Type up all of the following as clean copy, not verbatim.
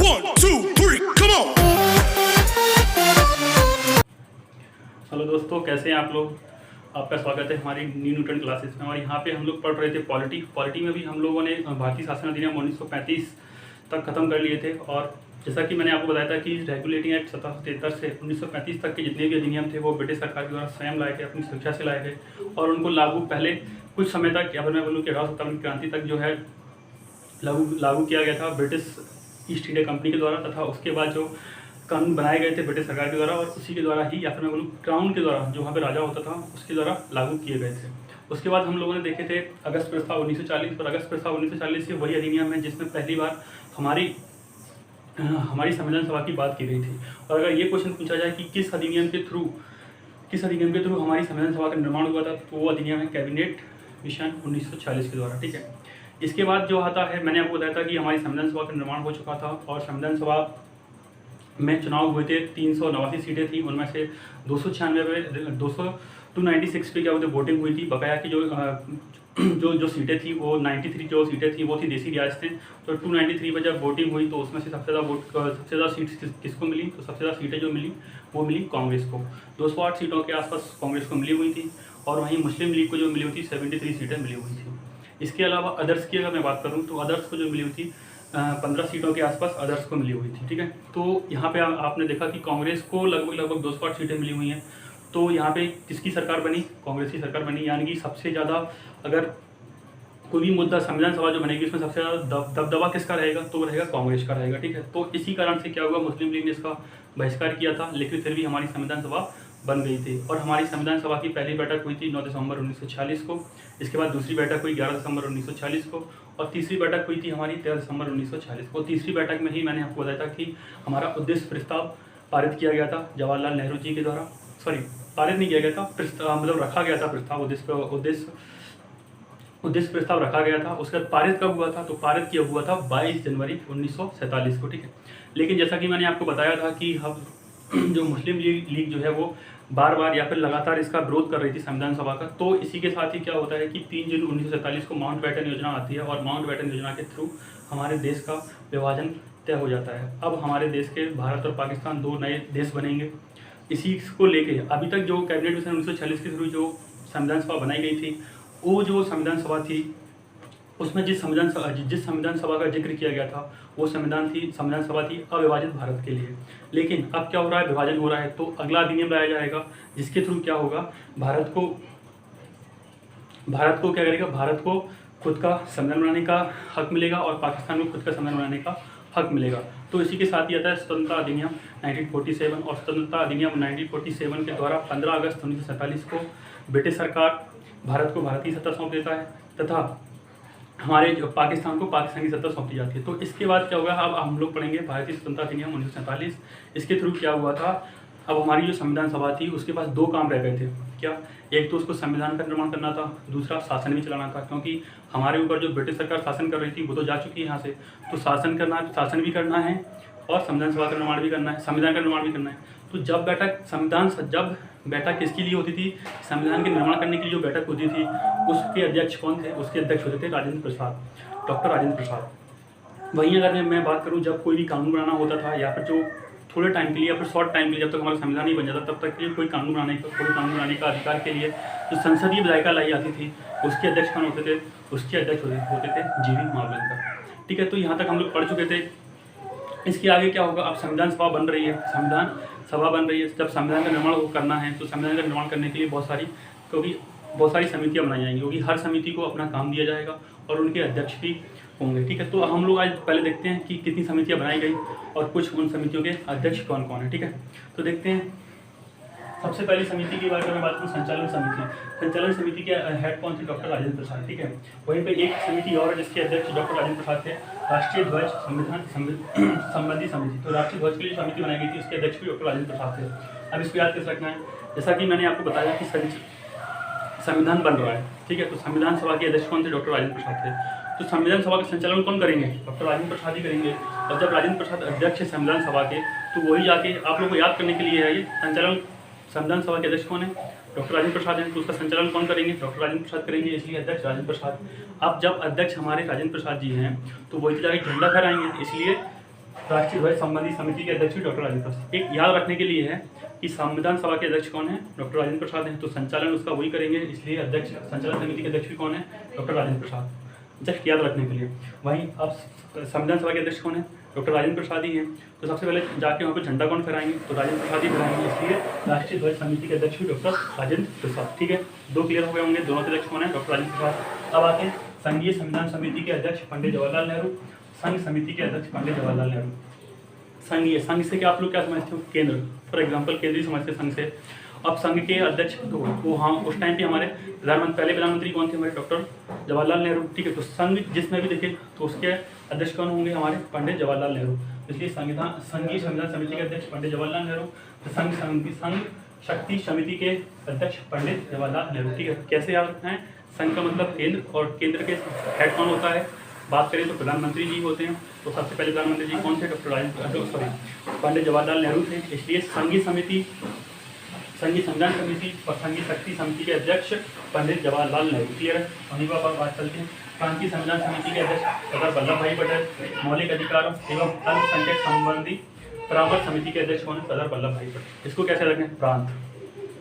1, 2, 3, come on! Hello दोस्तों, कैसे हैं आप लोग। आपका स्वागत है हमारी न्यू न्यूटन क्लासेस में। और यहाँ पे हम लोग पढ़ रहे थे पॉलिटी में भी हम लोगों ने भारतीय शासन अधिनियम 1935 तक ख़त्म कर लिए थे। और जैसा कि मैंने आपको बताया था कि रेगुलेटिंग एक्ट 1773 से 1935 तक के जितने भी अधिनियम थे वो ब्रिटिश सरकार के द्वारा स्वयं लाए गए, अपनी शिक्षा से लाए गए और उनको लागू पहले कुछ समय तक, या फिर मैं बोलूँ कि 1857 क्रांति तक जो है लागू किया गया था ब्रिटिश ईस्ट इंडिया कंपनी के द्वारा। तथा उसके बाद जो कानून बनाए गए थे ब्रिटिश सरकार के द्वारा और उसी के द्वारा ही, या फिर मैं बोलूँ क्राउन के द्वारा, जो वहाँ पे राजा होता था उसके द्वारा लागू किए गए थे। उसके बाद हम लोगों ने देखे थे अगस्त प्रस्ताव 1940। और अगस्त प्रस्ताव 1940 ये वही अधिनियम है जिसमें पहली बार हमारी संविधान सभा की बात की गई थी। और अगर ये क्वेश्चन पूछा जाए कि किस अधिनियम के थ्रू हमारी संविधान सभा का निर्माण हुआ था, तो वो अधिनियम है कैबिनेट मिशन 1940 के द्वारा। ठीक है, इसके बाद जो आता है, मैंने आपको बताया था कि हमारी संविधान सभा का निर्माण हो चुका था और संविधान सभा में चुनाव हुए थे। 389 सीटें थी, उनमें से 296 पे क्या हुए थे, वोटिंग हुई थी। बकाया की जो सीटें थी वो 93 जो सीटें थी वो थी देसी रियासत थे। तो 293 पर जब वोटिंग हुई तो उसमें से सबसे ज़्यादा सीट किसको मिली, तो सबसे ज़्यादा सीटें जो मिली वो मिली कांग्रेस को। 208 सीटों के आसपास कांग्रेस को मिली हुई थी और वहीं मुस्लिम लीग को जो मिली हुई थी 73 सीटें मिली हुई थी। इसके अलावा अदर्स की अगर मैं बात करूँ तो अदर्स को जो मिली हुई थी 15 सीटों के आसपास अदर्स को मिली हुई थी। ठीक है, तो यहाँ पे आपने देखा कि कांग्रेस को लगभग 208 सीटें मिली हुई हैं। तो यहाँ पे किसकी सरकार बनी, कांग्रेस की सरकार बनी। यानी कि सबसे ज़्यादा अगर कोई भी मुद्दा संविधान सभा जो बनेगी उसमें सबसे ज़्यादा दबदबा किसका रहेगा, तो वो रहेगा कांग्रेस का रहेगा। ठीक है, तो इसी कारण से क्या हुआ, मुस्लिम लीग ने इसका बहिष्कार किया था, लेकिन फिर भी हमारी संविधान सभा बन गई थी। और हमारी संविधान सभा की पहली बैठक हुई थी 9 दिसंबर 1946 को। इसके बाद दूसरी बैठक हुई 11 दिसंबर 1946 को और तीसरी बैठक हुई थी हमारी 13 दिसंबर 1946 को। तीसरी बैठक में ही मैंने आपको बताया था कि हमारा उद्देश्य प्रस्ताव पारित किया गया था जवाहरलाल नेहरू जी के द्वारा। पारित नहीं किया गया था, मतलब रखा गया था प्रस्ताव, उद्देश्य प्रस्ताव रखा गया था। उसके बाद पारित कब हुआ था, तो पारित किया हुआ था 22 जनवरी 1947 को। ठीक है, लेकिन जैसा कि मैंने आपको बताया था कि हम जो मुस्लिम लीग जो है वो बार या फिर लगातार इसका विरोध कर रही थी संविधान सभा का। तो इसी के साथ ही क्या होता है कि 3 जून 1947 को माउंटबेटन योजना आती है और माउंटबेटन योजना के थ्रू हमारे देश का विभाजन तय हो जाता है। अब हमारे देश के भारत और पाकिस्तान 2 नए देश बनेंगे। इसी को लेके अभी तक जो कैबिनेट मिशन 1946 के थ्रू जो संविधान सभा बनाई गई थी, वो जो संविधान सभा थी उसमें जिस संविधान सभा का जिक्र किया गया था वो संविधान सभा थी अविभाजित भारत के लिए। लेकिन अब क्या हो रहा है, विभाजन हो रहा है, तो अगला अधिनियम लाया जाएगा जिसके थ्रू क्या होगा, भारत को क्या करेगा, भारत को खुद का संविधान बनाने का हक मिलेगा और पाकिस्तान को खुद का संविधान बनाने का हक मिलेगा। तो इसी के साथ ही आता है स्वतंत्रता अधिनियम 1947। और स्वतंत्रता अधिनियम 1947 के द्वारा 15 अगस्त 1947 को ब्रिटिश सरकार भारत को भारतीय सत्ता सौंप देता है तथा हमारे जो पाकिस्तान को पाकिस्तानी सत्ता सौंपी जाती है। तो इसके बाद क्या होगा, अब हम लोग पढ़ेंगे भारतीय स्वतंत्रता अधिनियम 1947। इसके थ्रू क्या हुआ था, अब हमारी जो संविधान सभा थी उसके पास 2 काम रह गए थे। क्या, एक तो उसको संविधान का निर्माण करना था, दूसरा शासन भी चलाना था। क्योंकि हमारे ऊपर जो ब्रिटिश सरकार शासन कर रही थी वो तो जा चुकी है यहाँ से, तो शासन भी करना है और संविधान सभा का निर्माण भी करना है, संविधान का निर्माण भी करना है। तो जब बैठक किसके लिए होती थी, संविधान के निर्माण करने के लिए जो बैठक होती थी उसके अध्यक्ष कौन थे, उसके अध्यक्ष होते थे डॉक्टर राजेंद्र प्रसाद। वहीं अगर मैं बात करूं, जब कोई भी कानून बनाना होता था या फिर जो थोड़े टाइम के लिए या फिर शॉर्ट टाइम के लिए, जब तक हमारा संविधान नहीं बन जाता तब तक के लिए कोई कानून बनाने का अधिकार के लिए जो संसदीय विधायिका लाई जाती थी उसके अध्यक्ष कौन होते थे, उसके अध्यक्ष होते थे जीवी मावलंकर। ठीक है, तो यहाँ तक हम लोग पढ़ चुके थे। इसके आगे क्या होगा, अब संविधान सभा बन रही है। जब संविधान का निर्माण करना है तो संविधान का निर्माण करने के लिए बहुत सारी समितियां बनाई जाएंगी, क्योंकि हर समिति को अपना काम दिया जाएगा और उनके अध्यक्ष भी होंगे। ठीक है, तो हम लोग आज पहले देखते हैं कि कितनी समितियां बनाई गई और कुछ उन समितियों के अध्यक्ष कौन कौन है। ठीक है, तो देखते हैं। सबसे पहली समिति की बात करूँ, संचालन समिति के हेड कौन थे, डॉक्टर राजेंद्र प्रसाद। ठीक है, वहीं पे एक समिति और है जिसके अध्यक्ष डॉक्टर राजेंद्र प्रसाद थे, राष्ट्रीय ध्वज संबंधी समिति। तो राष्ट्रीय ध्वज के लिए समिति बनाई गई थी, उसके अध्यक्ष भी डॉक्टर राजेंद्र प्रसाद थे। अब इसको याद कैसे रखना है, जैसा कि मैंने आपको बताया कि संविधान बन रहा है। ठीक है, तो संविधान सभा के अध्यक्ष कौन थे, डॉक्टर राजेंद्र प्रसाद थे। तो संविधान सभा का संचालन कौन करेंगे, डॉक्टर राजेंद्र प्रसाद ही करेंगे। और जब राजेंद्र प्रसाद अध्यक्ष है संविधान सभा के, तो वही जाके आप लोगों को याद करने के लिए है ये संचालन। संविधान सभा के अध्यक्ष कौन है, डॉक्टर राजेंद्र प्रसाद हैं, तो उसका संचालन कौन करेंगे, डॉक्टर राजेंद्र प्रसाद करेंगे, इसलिए अध्यक्ष राजेंद्र प्रसाद। अब जब अध्यक्ष हमारे राजेंद्र प्रसाद जी हैं तो वही जाके झंडा फहराएंगे, इसलिए राष्ट्रीय ध्वज संबंधी समिति के अध्यक्ष भी डॉक्टर राजेंद्र प्रसाद। एक याद रखने के लिए है कि संविधान सभा के अध्यक्ष कौन है, डॉक्टर राजेंद्र प्रसाद हैं, तो संचालन उसका वही करेंगे, इसलिए अध्यक्ष संचालन समिति के अध्यक्ष भी कौन है, डॉक्टर राजेंद्र प्रसाद, जस्ट याद रखने के लिए। वहीं अब संविधान सभा के अध्यक्ष कौन है, डॉक्टर राजेंद्र प्रसाद ही हैं, तो सबसे पहले जाके वहाँ पर झंडा कौन फहराएंगे, तो राजेंद्र प्रसाद ही फहराएंगे, इसलिए राष्ट्रीय ध्वज समिति के अध्यक्ष भी डॉक्टर राजेंद्र प्रसाद। ठीक है, दो क्लियर हो गए होंगे, दोनों के अध्यक्ष कौन है, डॉक्टर राजेंद्र प्रसाद। अब आते हैं संघीय संविधान समिति के अध्यक्ष पंडित जवाहरलाल नेहरू, संघ समिति के अध्यक्ष पंडित जवाहरलाल नेहरू। संघीय, संघ से क्या आप लोग क्या समझते हो, केंद्र, फॉर एग्जाम्पल केंद्रीय समझते हैं संघ से। अब संघ के अध्यक्ष तो वो हाँ उस टाइम पे हमारे पहले प्रधानमंत्री कौन थे, हमारे डॉक्टर जवाहरलाल नेहरू। ठीक है, तो संघ जिसमें भी देखें तो उसके अध्यक्ष कौन होंगे, हमारे पंडित जवाहरलाल नेहरू, इसलिए संघीय संविधान समिति के अध्यक्ष पंडित जवाहरलाल नेहरू। तो संघ शक्ति समिति के अध्यक्ष पंडित जवाहरलाल नेहरू। ठीक है, कैसे याद रखना है, संघ का मतलब केंद्र, और केंद्र के हेड कौन होता है, बात करें तो प्रधानमंत्री जी होते हैं। तो सबसे पहले प्रधानमंत्री जी कौन थे, पंडित जवाहरलाल नेहरू थे, इसलिए संघीय संविधान समिति और संघीय शक्ति समिति के अध्यक्ष पंडित जवाहरलाल नेहरू। क्लियर है, वहीं पर बात चलती है। प्रांतीय संविधान समिति के अध्यक्ष सरदार वल्लभ भाई पटेल। मौलिक अधिकारों एवं अल्पसंख्यक संबंधी परामर्श समिति के अध्यक्ष कौन है, सरदार वल्लभ भाई पटेल। इसको कैसे रखें, प्रांत,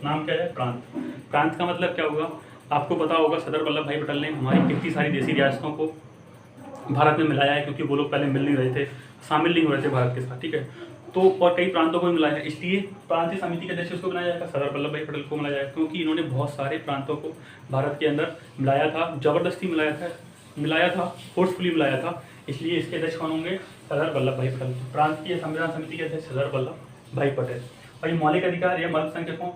नाम क्या है, प्रांत। प्रांत का मतलब क्या होगा, आपको पता होगा सरदार वल्लभ भाई पटेल ने हमारी कितनी सारी देसी रियासतों को भारत में मिलाया है, क्योंकि वो लोग पहले मिल नहीं रहे थे, शामिल नहीं हो रहे थे भारत के साथ। ठीक है, तो और कई प्रांतों को मिलाया है, इसलिए प्रांतीय समिति के अध्यक्ष उसको बनाया जाएगा, सरदार वल्लभ भाई पटेल को बनाया जाएगा, क्योंकि इन्होंने बहुत सारे प्रांतों को भारत के अंदर मिलाया था, जबरदस्ती मिलाया था, फोर्सफुली मिलाया था, इसलिए इसके अध्यक्ष कौन होंगे, सरदार वल्लभ भाई पटेल। प्रांतीय संविधान समिति के अध्यक्ष सरदार वल्लभ भाई पटेल। और ये मौलिक अधिकार या अल्पसंख्यकों,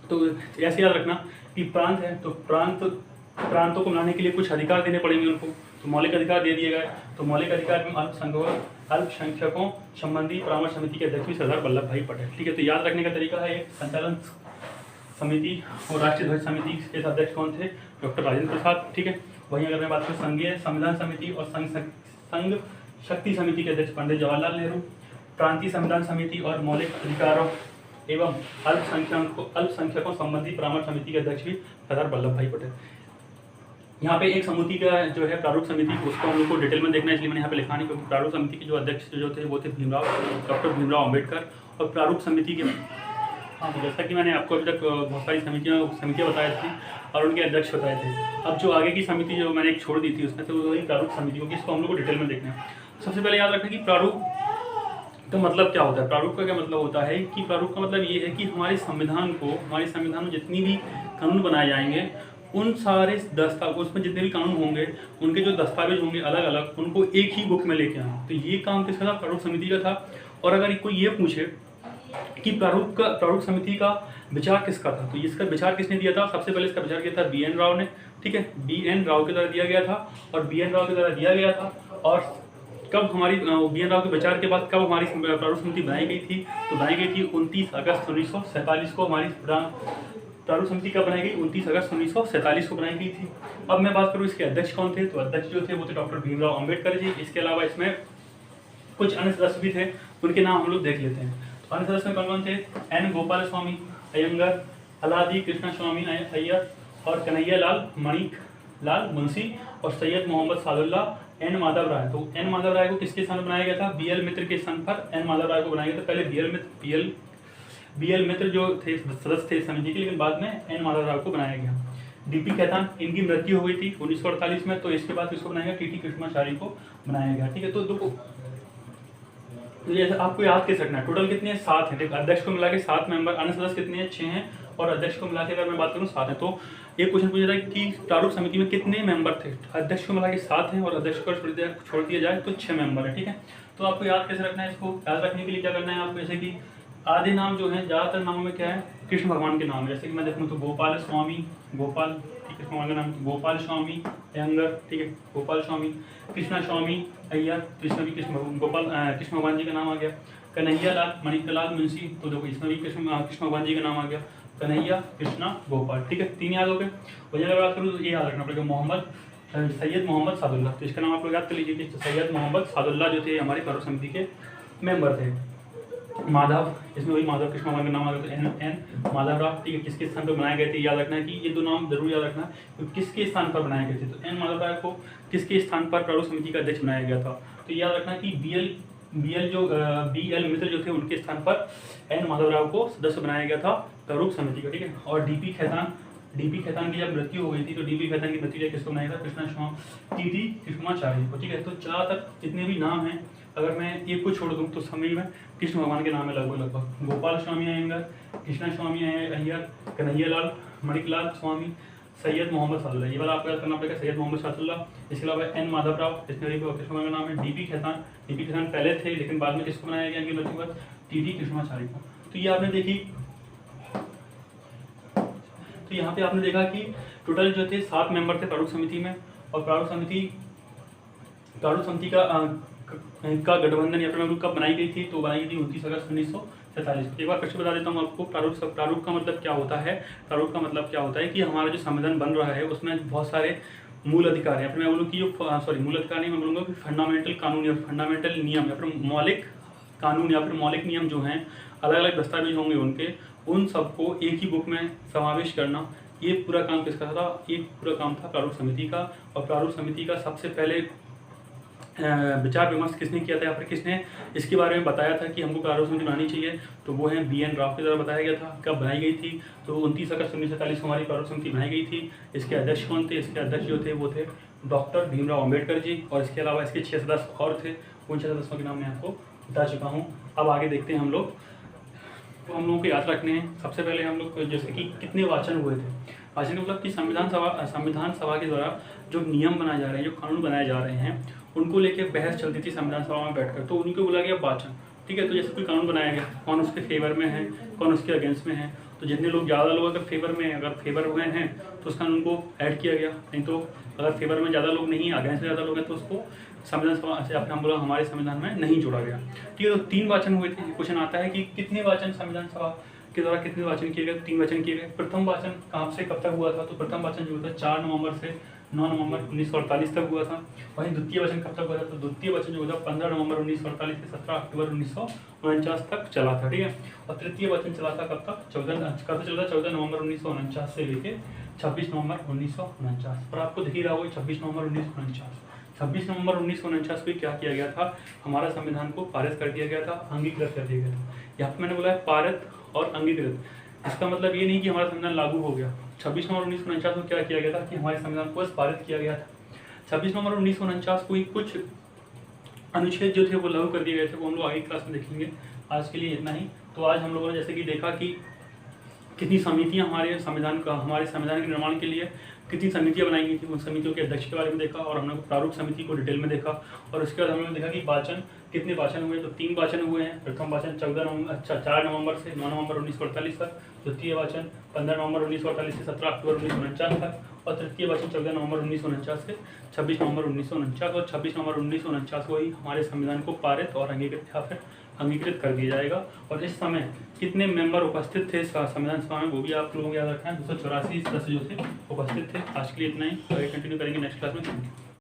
तो ऐसे याद रखना कि प्रांत है तो प्रांतों को मिलाने के लिए कुछ अधिकार देने पड़ेंगे उनको, तो मौलिक अधिकार दे दिए गए। तो मौलिक अधिकार में अल्पसंख्यकों संबंधी परामर्श समिति के अध्यक्ष भी सरदार वल्लभ भाई पटेल। ठीक है, तो याद रखने का तरीका है, एक संचालन समिति और राष्ट्रीय ध्वज समिति के अध्यक्ष कौन थे, डॉक्टर राजेंद्र प्रसाद। ठीक है, वहीं अगर मैं बात करूँ संघीय संविधान समिति और संघ शक्ति समिति के अध्यक्ष पंडित जवाहरलाल नेहरू। प्रांतीय संविधान समिति और मौलिक अधिकारों एवं अल्पसंख्यकों संबंधी परामर्श समिति के अध्यक्ष भी सरदार वल्लभ भाई पटेल। यहाँ पे एक समिति का जो है प्रारूप समिति, उसको हम लोग को डिटेल में देखना है, इसलिए मैंने यहाँ पे लिखा नहीं, क्योंकि प्रारूप समिति के जो अध्यक्ष जो थे वो थे डॉक्टर भीमराव अम्बेडकर। और प्रारूप समिति के हाँ, तो जैसा कि मैंने आपको अभी तक बहुत सारी समितियाँ बताई थी और उनके अध्यक्ष बताए थे। अब जो आगे की समिति जो मैंने एक छोड़ दी थी उसमें से वो वही प्रारूप समिति होगी, इसको हम लोग को डिटेल में देखना है। सबसे पहले याद रखें कि प्रारूप का मतलब क्या होता है। प्रारूप का क्या मतलब होता है कि प्रारूप का मतलब ये है कि हमारे संविधान में जितनी भी कानून बनाए जाएंगे, उन सारे उसमें जितने भी कानून होंगे, उनके जो दस्तावेज होंगे अलग अलग, उनको एक ही बुक में लेके आना। तो ये काम किसका था, प्रारूप समिति का था। और अगर कोई ये पूछे कि प्रारूप समिति का विचार किसका था, तो इसका विचार किसने दिया था, सबसे पहले इसका विचार किया था बी.एन. राव ने। ठीक है, बी.एन. राव के द्वारा दिया गया था, और बी.एन. राव के द्वारा दिया गया था। और कब हमारी बी.एन. राव के विचार के बाद कब हमारी प्रारूप समिति बनाई गई थी, तो बनाई गई थी 29 अगस्त 1947 को। हमारी प्रारूप समिति कब बनाई गई, 29 अगस्त 1947 को बनाई गई थी। अब मैं बात करूँ इसके अध्यक्ष कौन थे, तो अध्यक्ष जो थे वो थे डॉक्टर भीमराव अम्बेडकर जी। इसके अलावा इसमें कुछ अन्य सदस्य भी थे, उनके नाम हम लोग देख लेते हैं। तो अन्य सदस्य में कौन कौन थे, एन गोपाल स्वामी अयंगर, अलादी कृष्ण स्वामी अय्यर, और कन्हैया लाल मणिक लाल मुंशी, और सैयद मोहम्मद सादुल्ला, एन माधव राय। तो एन माधव राय को किसके स्थान पर बनाया गया था, बी.एल. मित्र के स्थान पर एन माधव राय को बनाया गया था। पहले बी.एल. मित्र जो थे सदस्य थे समिति के, लेकिन बाद में एन माधव राय को बनाया गया। डी.पी. खेतान, इनकी मृत्यु हो गई थी 1948 में, तो इसके बाद किसको बनाया गया, टी.टी. कृष्णाचार्य को बनाया गया। ठीक है, तो देखो जैसे आपको याद कैसे रखना है, टोटल कितने हैं, 7 हैं। अध्यक्ष को मिला के 7 मेंबर, अन्य सदस्य कितने हैं, 6 हैं, और अध्यक्ष को मिला के अगर मैं बात करूँ 7 है। तो एक क्वेश्चन पूछा था कि प्रारूप समिति में कितने मेंबर थे, अध्यक्ष को मिला के 7 हैं, और अध्यक्ष को छोड़ दिया जाए तो 6 मेंबर है। ठीक है, तो आपको याद कैसे रखना है, इसको याद रखने के लिए क्या करना है आपको, जैसे कि आधे नाम जो है, ज़्यादातर नामों में क्या है, कृष्ण भगवान के नाम है। जैसे कि मैं देखूँ तो गोपाल स्वामी, गोपाल, ठीक है, कृष्ण भगवान का नाम गोपाल स्वामी अयंगर, ठीक है, गोपाल स्वामी, कृष्णा स्वामी अय्यर, तो इसमें भी कृष्ण भगवान जी का नाम आ गया। कन्हैया लाल मणिकलाल मुंशी, तो देखो इसमें भी कृष्ण भगवान जी का नाम आ गया, कन्हैया कृष्णा गोपाल। ठीक है, 3 याद हो गए। वही अगर बात करूँ तो ये याद रखना पड़ेगा, सैयद मोहम्मद सादुल्ला। तो इसका नाम आप लोग याद कर लीजिए कि सैयद मोहम्मद सादुल्ला जो थे हमारे प्रारूप समिति के मेंबर थे। माधव, इसमें वही माधव कृष्ण भगवान का नाम आ गया, तो एन माधव राव। ठीक है, किसके स्थान पर बनाए गए थे, याद रखना है कि ये 2 नाम जरूर याद रखना है, तो किसके स्थान पर बनाए गए थे। तो एन माधव राव को किसके स्थान पर प्रारूप समिति का अध्यक्ष बनाया गया था, तो याद रखना कि BL मित्र जो थे उनके स्थान पर N माधवराव को सदस्य बनाया गया था प्रारूप समिति का, ठीक है। और DP खैतान की जब मृत्यु हो गई थी तो DP खैतान की मृत्यु किसको बनाया था, TT कृष्णाचार्य को, ठीक है। तो जहाँ तक जितने भी नाम हैं, अगर मैं एक को छोड़ दूँ तो समय में कृष्ण भगवान के नाम है लगभग गोपाल स्वामी अयंगर, कृष्णा स्वामी अय्यर, कन्हैयालाल, मणिकलाल स्वामी, सैयद मोहम्मद सादुल्ला, ये वाला आपको याद करना पड़ेगा, सैयद मोहम्मद सादुल्ला। इसके अलावा N माधवराव, इसमें कृष्ण भगवान का नाम है। DP खैतान पहले थे लेकिन बाद में किसको बनाया गया इनकी मृत्यु के बाद, TT कृष्णाचार्य को। तो ये आपने देखी, तो यहाँ पे आपने देखा कि टोटल जो थे 7 मेंबर थे प्रारूप समिति में, और प्रारूप समिति का गठबंधन या फिर कब बनाई गई थी, तो बनाई गई थी 29 अगस्त 1947। एक बार फिर से बता देता हूँ आपको, प्रारूप का मतलब क्या होता है। प्रारूप का मतलब क्या होता है कि हमारा जो संविधान बन रहा है उसमें बहुत सारे मूल अधिकार हैं, या फिर मैं बोलूँ कि जो मूल अधिकार नहीं, मैं बोलूँगा कि फंडामेंटल कानून या फंडामेंटल नियम या फिर मौलिक कानून या फिर मौलिक नियम जो हैं, अलग अलग दस्तावेज होंगे उनके, उन सबको एक ही बुक में समावेश करना, ये पूरा काम किसका था, एक पूरा काम था प्रारूप समिति का। और प्रारूप समिति का सबसे पहले विचार विमर्श किसने किया था या फिर किसने इसके बारे में बताया था कि हमको प्रारूप समिति बनानी चाहिए, तो वो है BN राव के द्वारा बताया गया था। कब बनाई गई थी, तो 29 अगस्त 1947 को हमारी प्रारूप समिति बनाई गई थी। इसके अध्यक्ष कौन थे, इसके अध्यक्ष जो थे वो थे डॉक्टर भीमराव अम्बेडकर जी, और इसके अलावा इसके 6 सदस्य और थे, उन 6 सदस्यों के नाम मैं आपको बता चुका हूँ। अब आगे देखते हैं हम लोग, तो हम लोगों को याद रखने हैं। सबसे पहले हम लोग जैसे कि कितने वाचन हुए थे, वाचन का मतलब कि संविधान सभा के द्वारा जो नियम बनाए जा रहे हैं, जो कानून बनाए जा रहे हैं, उनको लेके बहस चलती थी संविधान सभा में बैठकर, तो उनको बोला गया वाचन, ठीक है। तो जैसे कोई कानून बनाया गया, कौन उसके फेवर में है, कौन उसके अगेंस्ट में है, तो जितने लोग ज़्यादा लोग अगर फेवर में, अगर फेवर हुए हैं तो उस कानून को ऐड किया गया, नहीं तो अगर फेवर में ज़्यादा लोग नहीं, अगेंस्ट में ज़्यादा लोग हैं तो उसको संविधान सभा से अपना बोला हमारे संविधान में नहीं जोड़ा गया, ठीक है। तो 3 वाचन हुए थे। क्वेश्चन आता है कि कितने वाचन संविधान सभा के द्वारा कितने वाचन किए गए, 3 वाचन किए गए। प्रथम वाचन कहाँ से कब तक हुआ था, तो प्रथम वाचन जो था 4 नवंबर से 9 नवंबर 1948 तक हुआ था। वहीं द्वितीय वाचन कब तक हुआ था, तो द्वितीय वाचन जो था 15 नवंबर 1948 से 17 अक्टूबर 1949 तक चला था, ठीक है। और तृतीय वाचन चला था कब तक, 14 नवंबर 1949 से लेकर 26 नवंबर 1949। पर आपको दिख ही रहा होगा 26 नवंबर 1949। 26 नवंबर 1949 को क्या किया गया था, हमारा संविधान को पारित कर दिया गया था, अंगीकृत कर दिया गया था। यहाँ पर मैंने बोला है पारित और अंगीकृत, इसका मतलब ये नहीं कि हमारा संविधान लागू हो गया। 26 नवंबर 1949 को क्या किया गया था कि हमारे संविधान को पारित किया गया था। 26 नवंबर 1949 को ही कुछ अनुच्छेद जो थे वो लागू कर दिए गए थे, वो हम लोग आगे क्लास में देखेंगे। आज के लिए इतना ही। तो आज हम लोगों ने जैसे कि देखा कि कितनी समितियां हमारे संविधान के निर्माण के लिए कितनी समितियां बनाई गई थी, उन समितियों के अध्यक्ष के बारे में देखा, और हमने प्रारूप समिति को डिटेल में देखा। और उसके बाद हमने देखा कि वाचन कितने वाचन हुए, तो 3 वाचन हुए हैं। प्रथम वाचन 4 नवंबर से 9 नवंबर 1948 तक, द्वितीय वाचन 15 नवंबर 1948 से 17 अक्टूबर 1949 तक, और तृतीय वाचन 14 नवंबर 1949 से 26 नवंबर 1949। और 26 नवंबर 1949 को ही हमारे संविधान को पारित और अंगीकृत कर दिया जाएगा। और इस समय कितने मेंबर उपस्थित थे संविधान सभा में, वो भी आप लोगों को याद रखना है। 284 सदस्य जो थे उपस्थित थे। आज के लिए इतना ही, आगे कंटिन्यू करेंगे नेक्स्ट क्लास में।